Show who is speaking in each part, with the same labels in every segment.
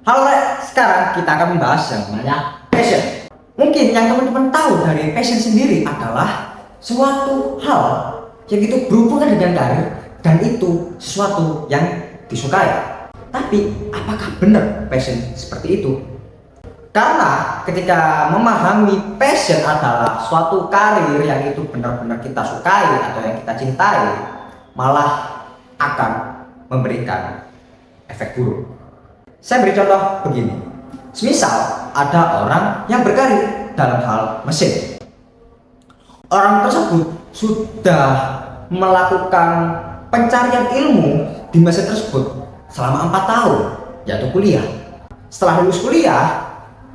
Speaker 1: Halo, sekarang kita akan membahas yang namanya passion. Mungkin yang teman-teman tahu dari passion sendiri adalah suatu hal yang itu berhubungan dengan karir dan itu sesuatu yang disukai. Tapi apakah benar passion seperti itu? Karena ketika memahami passion adalah suatu karir yang itu benar-benar kita sukai atau yang kita cintai, malah akan memberikan efek buruk. Saya beri contoh begini. Semisal ada orang yang berkarir dalam hal mesin. Orang tersebut sudah melakukan pencarian ilmu di mesin tersebut selama 4 tahun, yaitu kuliah. Setelah lulus kuliah,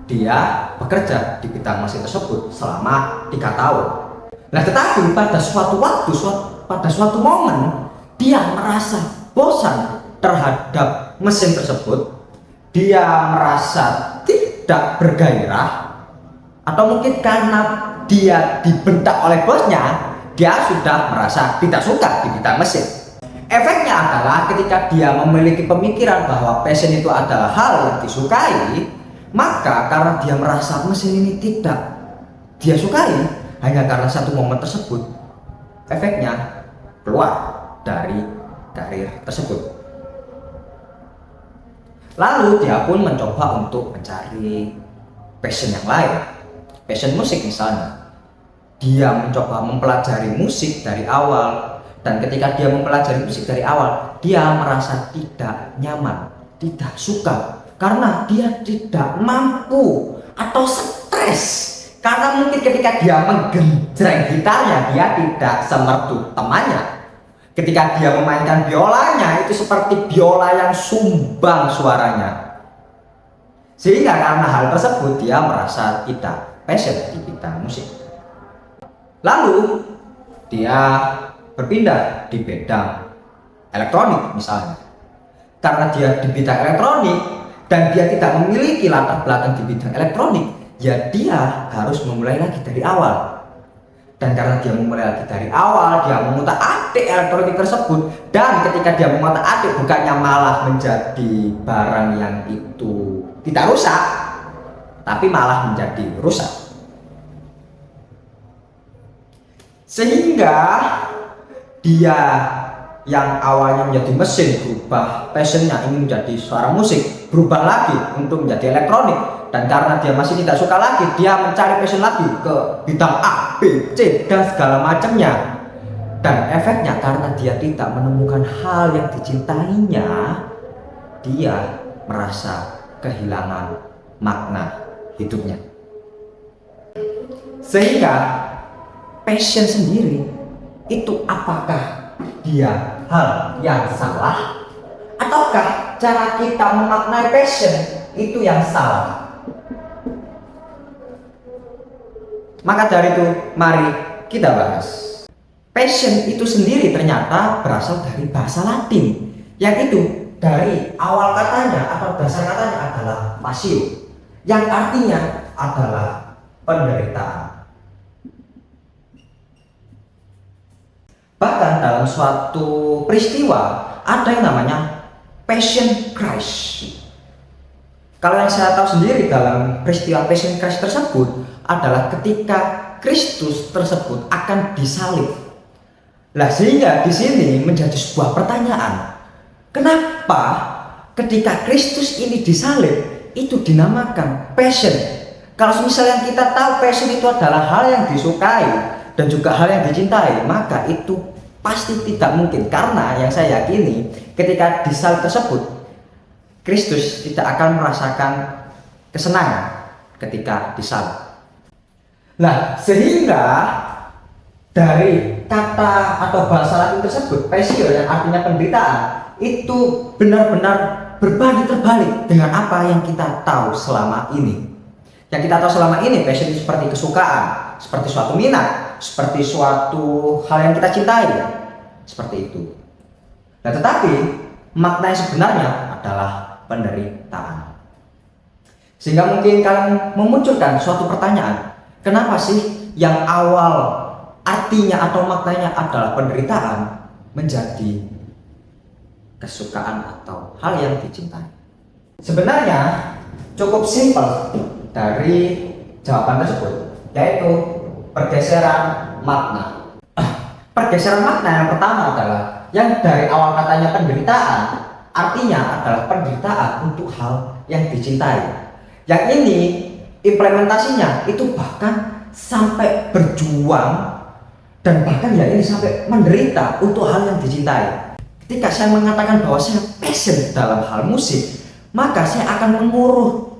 Speaker 1: dia bekerja di bidang mesin tersebut selama 3 tahun. Nah, tetapi pada suatu waktu, pada suatu momen, dia merasa bosan terhadap mesin tersebut. Dia merasa tidak bergairah, atau mungkin karena dia dibentak oleh bosnya, dia sudah merasa tidak suka di bidang mesin. Efeknya adalah ketika dia memiliki pemikiran bahwa passion itu adalah hal yang disukai, maka karena dia merasa mesin ini tidak dia sukai hanya karena satu momen tersebut, efeknya keluar dari karir tersebut. Lalu dia pun mencoba untuk mencari passion yang lain, passion musik misalnya. Dia mencoba mempelajari musik dari awal, dan ketika dia mempelajari musik dari awal, dia merasa tidak nyaman, tidak suka, karena dia tidak mampu atau stres. Karena mungkin ketika dia menggenjreng gitarnya, dia tidak semerdu temannya. Ketika dia memainkan biolanya, itu seperti biola yang sumbang suaranya. Sehingga karena hal tersebut dia merasa tidak passion di bidang musik. Lalu dia berpindah di bidang elektronik misalnya. Karena dia di bidang elektronik dan dia tidak memiliki latar belakang di bidang elektronik, ya dia harus memulai lagi dari awal. Dan karena dia memulai lagi dari awal, dia mengutak-atik elektronik tersebut. Dan ketika dia mengutak-atik, bukannya malah menjadi barang yang itu tidak rusak, tapi malah menjadi rusak. Sehingga dia yang awalnya menjadi mesin berubah, passionnya ingin menjadi suara musik, berubah lagi untuk menjadi elektronik. Dan karena dia masih tidak suka lagi, dia mencari passion lagi ke bidang A, B, C, dan segala macamnya. Dan efeknya karena dia tidak menemukan hal yang dicintainya, dia merasa kehilangan makna hidupnya. Sehingga passion sendiri itu apakah dia hal yang salah, ataukah cara kita memaknai passion itu yang salah? Maka dari itu, mari kita bahas. Passion itu sendiri ternyata berasal dari bahasa Latin, yang itu dari awal katanya atau dasar katanya adalah passio, yang artinya adalah penderitaan. Bahkan dalam suatu peristiwa ada yang namanya passion crash. Kalau yang saya tahu sendiri dalam peristiwa passion crash tersebut adalah ketika Kristus tersebut akan disalib. Nah, sehingga di sini menjadi sebuah pertanyaan, kenapa ketika Kristus ini disalib itu dinamakan passion? Kalau misalnya kita tahu passion itu adalah hal yang disukai dan juga hal yang dicintai, maka itu pasti tidak mungkin, karena yang saya yakini ketika disalib tersebut Kristus tidak akan merasakan kesenangan ketika disalib. Nah, sehingga dari kata atau bahasa Latin tersebut, passio yang artinya penderitaan, itu benar-benar berbanding terbalik dengan apa yang kita tahu selama ini. Yang kita tahu selama ini, passion itu seperti kesukaan, seperti suatu minat, seperti suatu hal yang kita cintai, seperti itu. Nah, tetapi makna yang sebenarnya adalah penderitaan. Sehingga mungkin kalian memunculkan suatu pertanyaan, kenapa sih yang awal artinya atau maknanya adalah penderitaan menjadi kesukaan atau hal yang dicintai? Sebenarnya cukup simpel dari jawaban tersebut, yaitu pergeseran makna. Pergeseran makna yang pertama adalah yang dari awal katanya penderitaan, artinya adalah penderitaan untuk hal yang dicintai. Yang ini implementasinya itu bahkan sampai berjuang, dan bahkan ya ini sampai menderita untuk hal yang dicintai. Ketika saya mengatakan bahwa saya passion dalam hal musik, maka saya akan menguruh.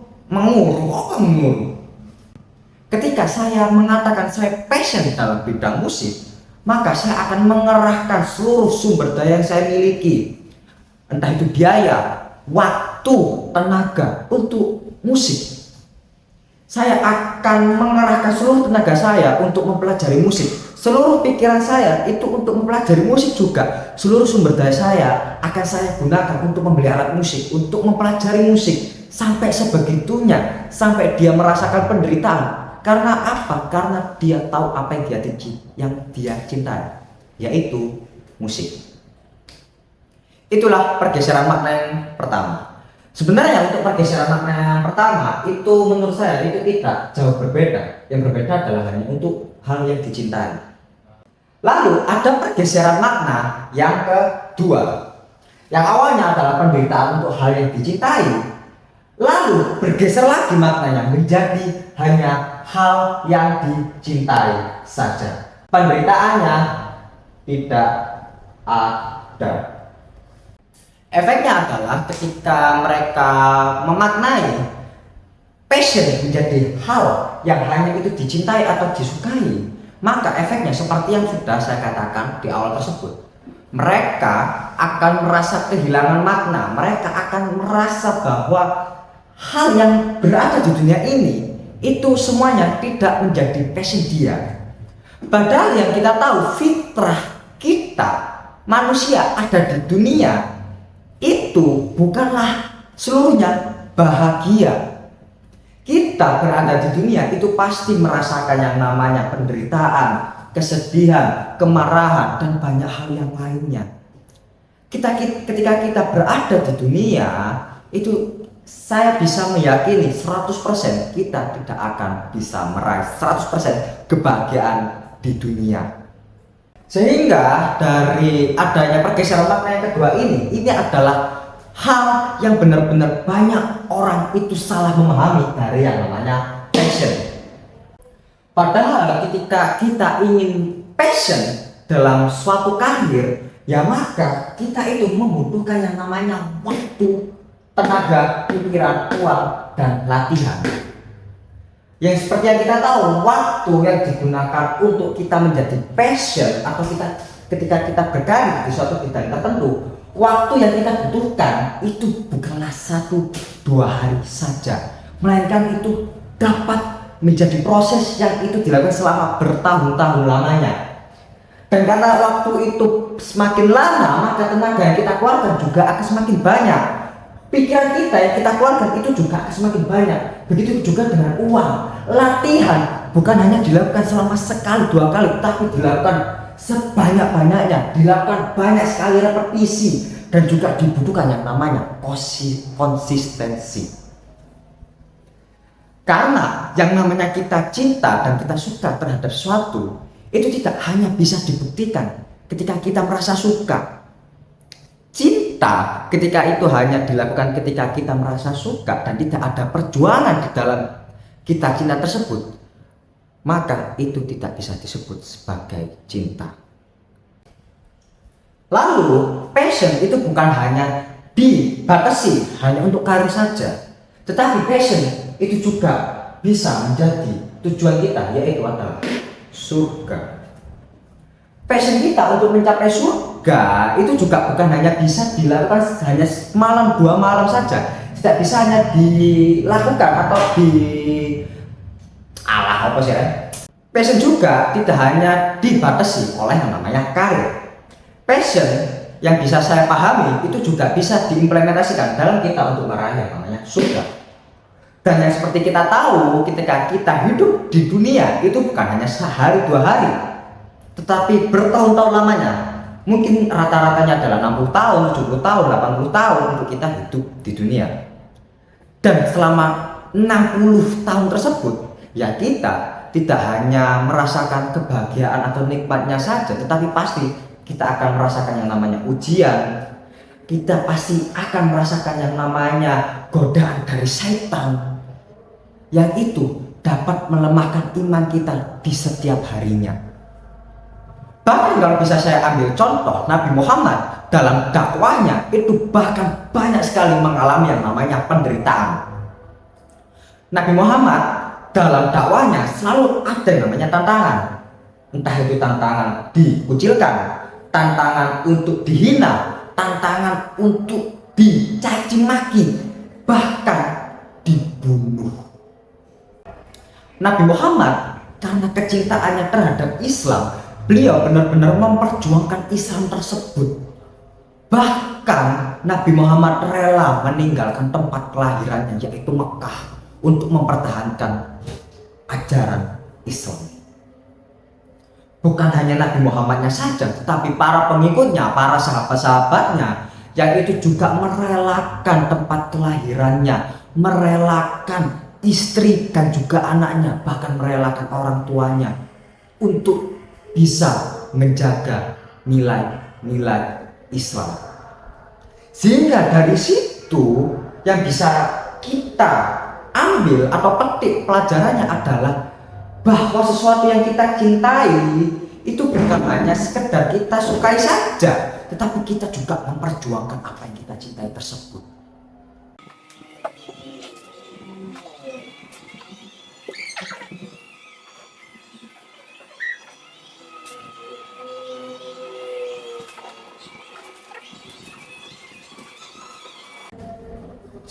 Speaker 1: Ketika saya mengatakan saya passion dalam bidang musik, maka saya akan mengerahkan seluruh sumber daya yang saya miliki, entah itu biaya, waktu, tenaga untuk musik. Saya akan mengerahkan seluruh tenaga saya untuk mempelajari musik. Seluruh pikiran saya itu untuk mempelajari musik juga. Seluruh sumber daya saya akan saya gunakan untuk membeli alat musik, untuk mempelajari musik. Sampai sebegitunya, sampai dia merasakan penderitaan. Karena apa? Karena dia tahu apa yang dia cintai, yaitu musik. Itulah pergeseran makna yang pertama. Sebenarnya untuk pergeseran makna yang pertama itu menurut saya itu tidak jauh berbeda. Yang berbeda adalah hanya untuk hal yang dicintai. Lalu ada pergeseran makna yang kedua, yang awalnya adalah penderitaan untuk hal yang dicintai, lalu bergeser lagi maknanya menjadi hanya hal yang dicintai saja. Penderitaannya tidak ada. Efeknya adalah ketika mereka memaknai passion menjadi hal yang hanya itu dicintai atau disukai, maka efeknya seperti yang sudah saya katakan di awal tersebut. Mereka akan merasa kehilangan makna, mereka akan merasa bahwa hal yang berada di dunia ini itu semuanya tidak menjadi passion dia. Padahal yang kita tahu fitrah kita manusia ada di dunia itu bukanlah seluruhnya bahagia. Kita berada di dunia itu pasti merasakan yang namanya penderitaan, kesedihan, kemarahan, dan banyak hal yang lainnya. Ketika kita berada di dunia itu, saya bisa meyakini 100% kita tidak akan bisa meraih 100% kebahagiaan di dunia. Sehingga dari adanya pergeseran makna yang kedua ini adalah hal yang benar-benar banyak orang itu salah memahami dari yang namanya passion. Padahal ketika kita ingin passion dalam suatu karir, ya maka kita itu membutuhkan yang namanya waktu, tenaga, pikiran, uang, dan latihan. Yang seperti yang kita tahu, waktu yang digunakan untuk kita menjadi passion atau ketika kita berkarir di suatu bidang tertentu, waktu yang kita butuhkan itu bukanlah 1-2 hari saja, melainkan itu dapat menjadi proses yang itu dilakukan selama bertahun-tahun lamanya. Dan karena waktu itu semakin lama, maka tenaga yang kita keluarkan juga akan semakin banyak. Pikiran kita yang kita keluarkan itu juga akan semakin banyak. Begitu juga dengan uang. Latihan bukan hanya dilakukan selama sekali 2 kali, tapi dilakukan sebanyak-banyaknya, dilakukan banyak sekali repetisi, dan juga dibutuhkan yang namanya konsistensi. Karena yang namanya kita cinta dan kita suka terhadap sesuatu itu tidak hanya bisa dibuktikan ketika kita merasa suka. Cinta ketika itu hanya dilakukan ketika kita merasa suka dan tidak ada perjuangan di dalam kita cinta tersebut, maka itu tidak bisa disebut sebagai cinta. Lalu passion itu bukan hanya dibatasi hanya untuk karir saja, tetapi passion itu juga bisa menjadi tujuan kita, yaitu adalah surga. Passion kita untuk mencapai surga itu juga bukan hanya bisa dilakukan hanya malam 2 malam saja, tidak bisa hanya dilakukan atau passion juga tidak hanya dibatasi oleh yang namanya karir. Passion yang bisa saya pahami itu juga bisa diimplementasikan dalam kita untuk meraih yang namanya surga. Dan yang seperti kita tahu, ketika kita hidup di dunia itu bukan hanya sehari 2 hari, tetapi bertahun-tahun lamanya. Mungkin rata-ratanya adalah 60 tahun, 70 tahun, 80 tahun untuk kita hidup di dunia. Dan selama 60 tahun tersebut, ya kita tidak hanya merasakan kebahagiaan atau nikmatnya saja, tetapi pasti kita akan merasakan yang namanya ujian. Kita pasti akan merasakan yang namanya godaan dari setan, yang itu dapat melemahkan iman kita di setiap harinya. Bahkan kalau bisa saya ambil contoh, Nabi Muhammad dalam dakwahnya itu bahkan banyak sekali mengalami yang namanya penderitaan. Nabi Muhammad dalam dakwahnya selalu ada yang namanya tantangan. Entah itu tantangan dikucilkan, tantangan untuk dihina, tantangan untuk dicaci maki, bahkan dibunuh. Nabi Muhammad karena kecintaannya terhadap Islam, beliau benar-benar memperjuangkan Islam tersebut. Bahkan Nabi Muhammad rela meninggalkan tempat kelahirannya, yaitu Mekah, untuk mempertahankan ajaran Islam. Bukan hanya Nabi Muhammadnya saja, tetapi para pengikutnya, para sahabat-sahabatnya, yang itu juga merelakan tempat kelahirannya, merelakan istri dan juga anaknya, bahkan merelakan orang tuanya untuk bisa menjaga nilai-nilai Islam. Sehingga dari situ yang bisa kita ambil atau petik pelajarannya adalah bahwa sesuatu yang kita cintai itu bukan hanya sekedar kita sukai saja, tetapi kita juga memperjuangkan apa yang kita cintai tersebut.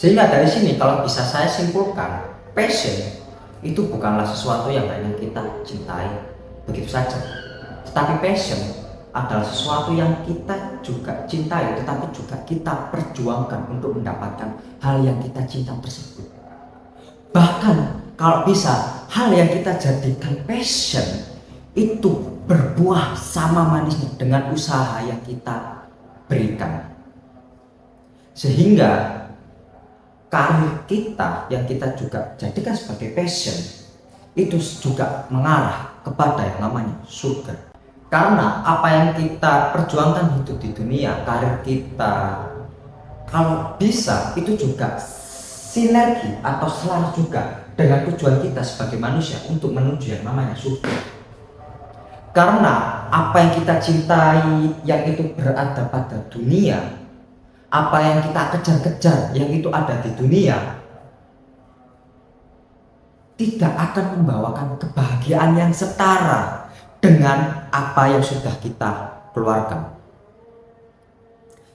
Speaker 1: Sehingga dari sini kalau bisa saya simpulkan, passion itu bukanlah sesuatu yang hanya kita cintai begitu saja, tetapi passion adalah sesuatu yang kita juga cintai, tetapi juga kita perjuangkan untuk mendapatkan hal yang kita cinta tersebut. Bahkan kalau bisa, hal yang kita jadikan passion itu berbuah sama manisnya dengan usaha yang kita berikan, sehingga karir kita yang kita juga jadikan sebagai passion itu juga mengarah kepada yang namanya surga. Karena apa yang kita perjuangkan hidup di dunia, karir kita, kalau bisa itu juga sinergi atau selaras juga dengan tujuan kita sebagai manusia untuk menuju yang namanya surga. Karena apa yang kita cintai yang itu berada pada dunia, apa yang kita kejar-kejar yang itu ada di dunia, tidak akan membawakan kebahagiaan yang setara dengan apa yang sudah kita keluarkan.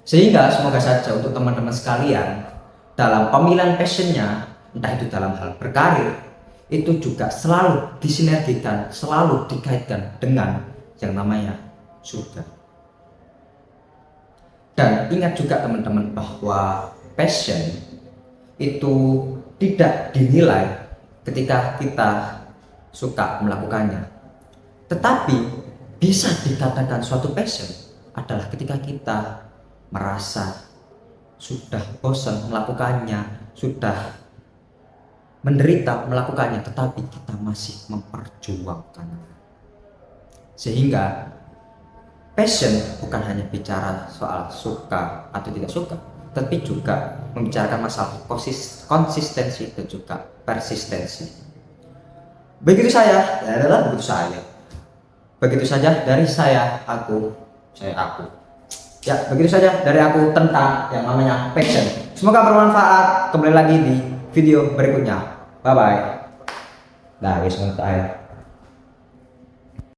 Speaker 1: Sehingga semoga saja untuk teman-teman sekalian dalam pemilihan passionnya, entah itu dalam hal berkarir, itu juga selalu disinergikan, selalu dikaitkan dengan yang namanya surga. Dan ingat juga teman-teman bahwa passion itu tidak dinilai ketika kita suka melakukannya, tetapi bisa dikatakan suatu passion adalah ketika kita merasa sudah bosan melakukannya, sudah menderita melakukannya, tetapi kita masih memperjuangkannya. Sehingga passion bukan hanya bicara soal suka atau tidak suka, tapi juga membicarakan masalah konsistensi dan juga persistensi. Begitu saya, ya adalah begitu saya. Begitu saja dari saya, aku. Ya, begitu saja dari aku tentang yang namanya passion. Semoga bermanfaat. Kembali lagi di video berikutnya. Bye bye. Nah, wis untuk air.